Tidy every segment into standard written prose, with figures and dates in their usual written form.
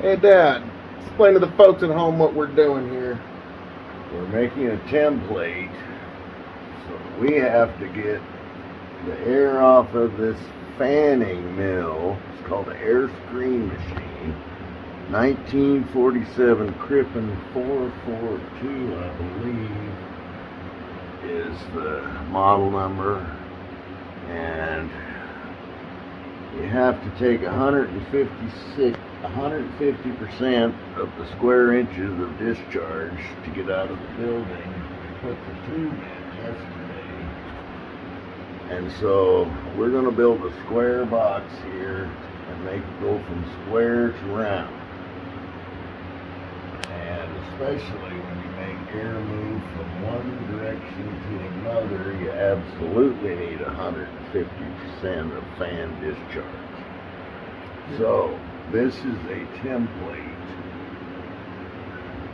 Hey, Dad, explain to the folks at home what we're doing here. We're making a template, so we have to get the air off of this fanning mill. It's called an air screen machine. 1947 Crippen 442, I believe, is the model number. And you have to take 150% of the square inches of discharge to get out of the building. We put the tube in yesterday. And so we're going to build a square box here and make it go from square to round. And especially when you make air move from one direction to another, you absolutely need 150% of fan discharge. So this is a template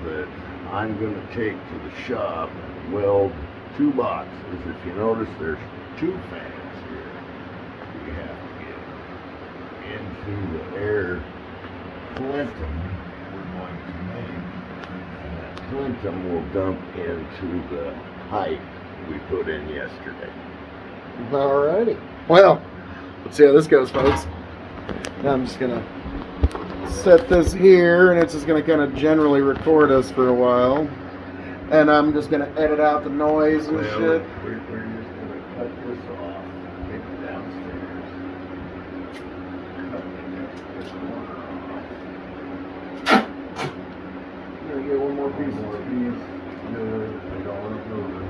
that I'm going to take to the shop and weld two boxes. If you notice, there's two fans here. We have to get into the air plenum we're going to make. And that plenum will dump into the pipe we put in yesterday. Alrighty. Well, let's see how this goes, folks. Now I'm just gonna set this here, and it's just gonna kind of generally record us for a while. And I'm just gonna edit out the noise and shit. We're just gonna cut this off, take it downstairs, cut this corner off. I'm gonna get one more piece of cheese. No, I don't want to move it.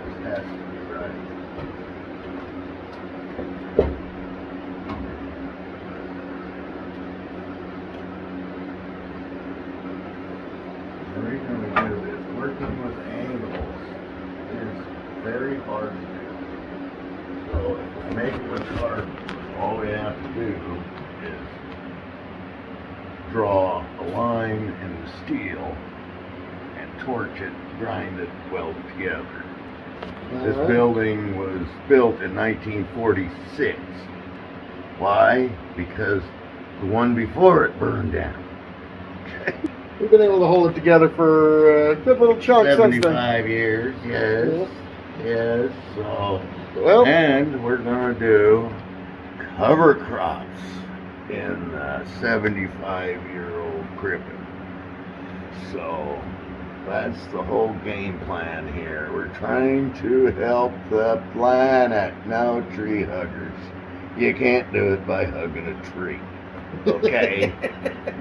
This has to be right. The reason we do this, working with angles is very hard to do. So if we make it look hard, all we have to do is draw a line in the steel and torch it, grind it, weld it together. This building was built in 1946. Why? Because the one before it burned down. We've been able to hold it together for a good little chunk since then. 75 years, yes. Yes, so. Well, And we're going to do cover crops in 75-year-old Crippen. So that's the whole game plan here. We're trying to help the planet. No tree huggers. You can't do it by hugging a tree. Okay?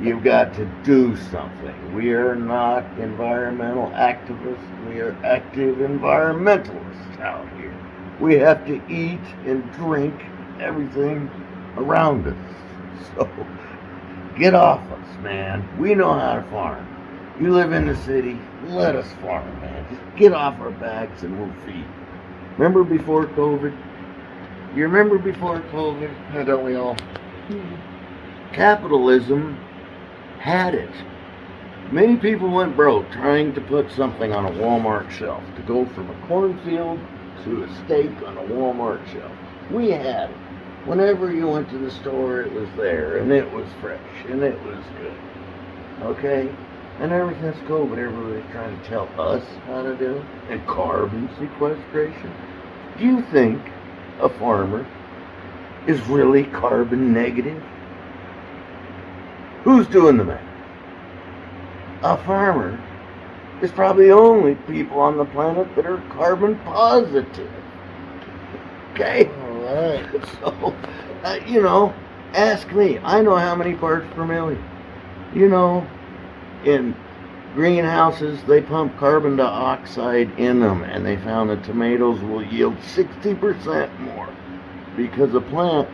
You've got to do something. We are not environmental activists. We are active environmentalists out here. We have to eat and drink everything around us. So get off us, man. We know how to farm. You live in the city, let us farm, man. Just get off our backs and we'll feed. Remember before COVID? You remember before COVID? don't we all? Capitalism had it. Many people went broke trying to put something on a Walmart shelf. To go from a cornfield to a steak on a Walmart shelf. We had it. Whenever you went to the store, it was there, and it was fresh, and it was good. Okay? And ever since COVID, everybody's trying to tell us how to do it. And carbon sequestration. Do you think a farmer is really carbon negative? Who's doing the math? A farmer is probably the only people on the planet that are carbon positive. Okay? Alright. So, ask me. I know how many parts per million. In greenhouses, they pump carbon dioxide in them, and they found that tomatoes will yield 60% more because the plant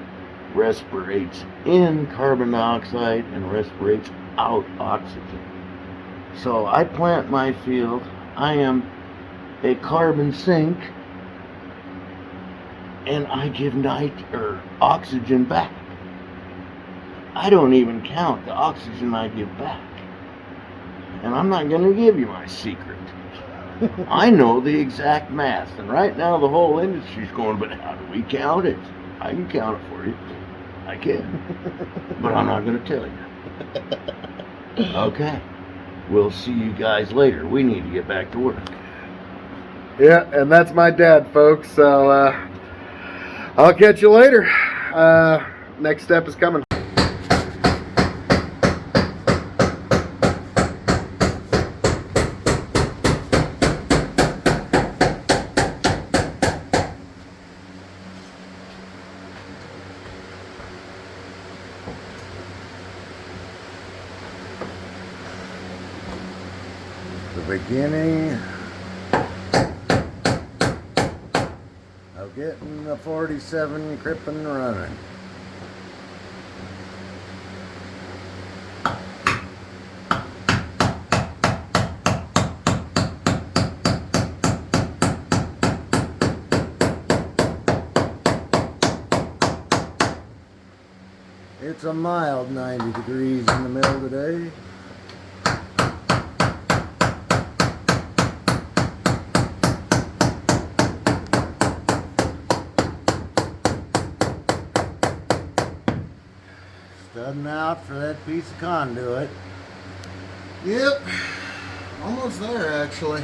respirates in carbon dioxide and respirates out oxygen. So I plant my field. I am a carbon sink, and I give oxygen back. I don't even count the oxygen I give back. And I'm not going to give you my secret. I know the exact math, and right now the whole industry's going, but how do we count it? I can count it for you. I can. But I'm not going to tell you. Okay. We'll see you guys later. We need to get back to work. Yeah, and that's my dad, folks. So I'll catch you later. Next step is coming. The beginning of getting the 47 Crippen running. It's a mild 90 degrees in the middle today. Studding out for that piece of conduit. Yep, almost there actually.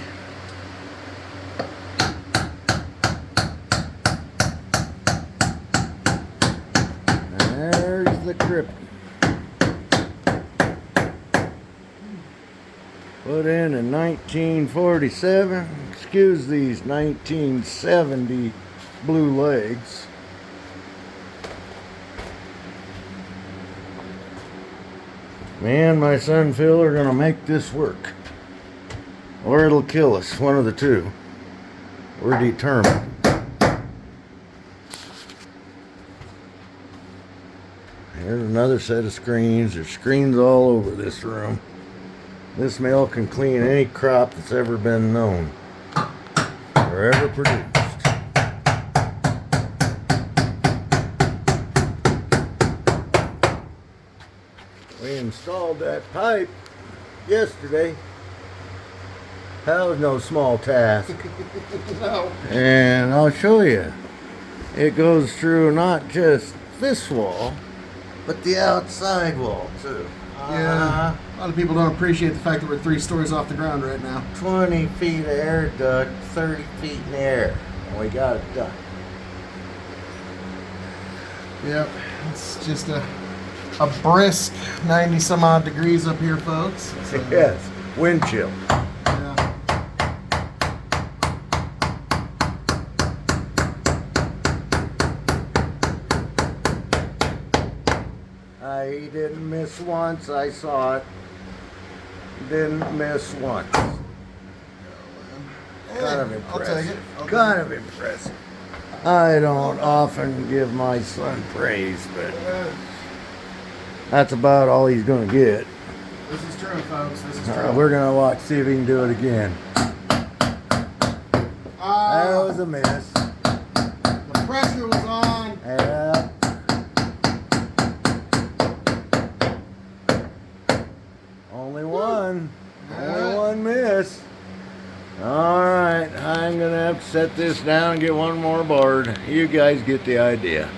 There's the Crippen. Put in 1947. Excuse these 1970 blue legs. Me and my son Phil are gonna make this work, or it'll kill us, one of the two. We're determined. Here's another set of screens. There's screens all over this room. This mill can clean any crop that's ever been known or ever produced. We installed that pipe yesterday. That was no small task. No. And I'll show you. It goes through not just this wall, but the outside wall too. Yeah. A lot of people don't appreciate the fact that we're 3 stories off the ground right now. 20 feet of air duct, 30 feet in the air. And we got it done. Yep. It's just a brisk 90 some odd degrees up here, folks. So, Yes, wind chill. yeah. I didn't miss once. I saw it. Didn't miss once. Kind of I'll impressive. take it. I'll Kind of impressive. I don't often give my son praise, but that's about all he's going to get. This is true, folks. This is true. We're going to watch, see if he can do it again. That was a miss. The pressure was on. Yeah. Only one. Only one miss. All right, I'm going to have to set this down and get one more board. You guys get the idea.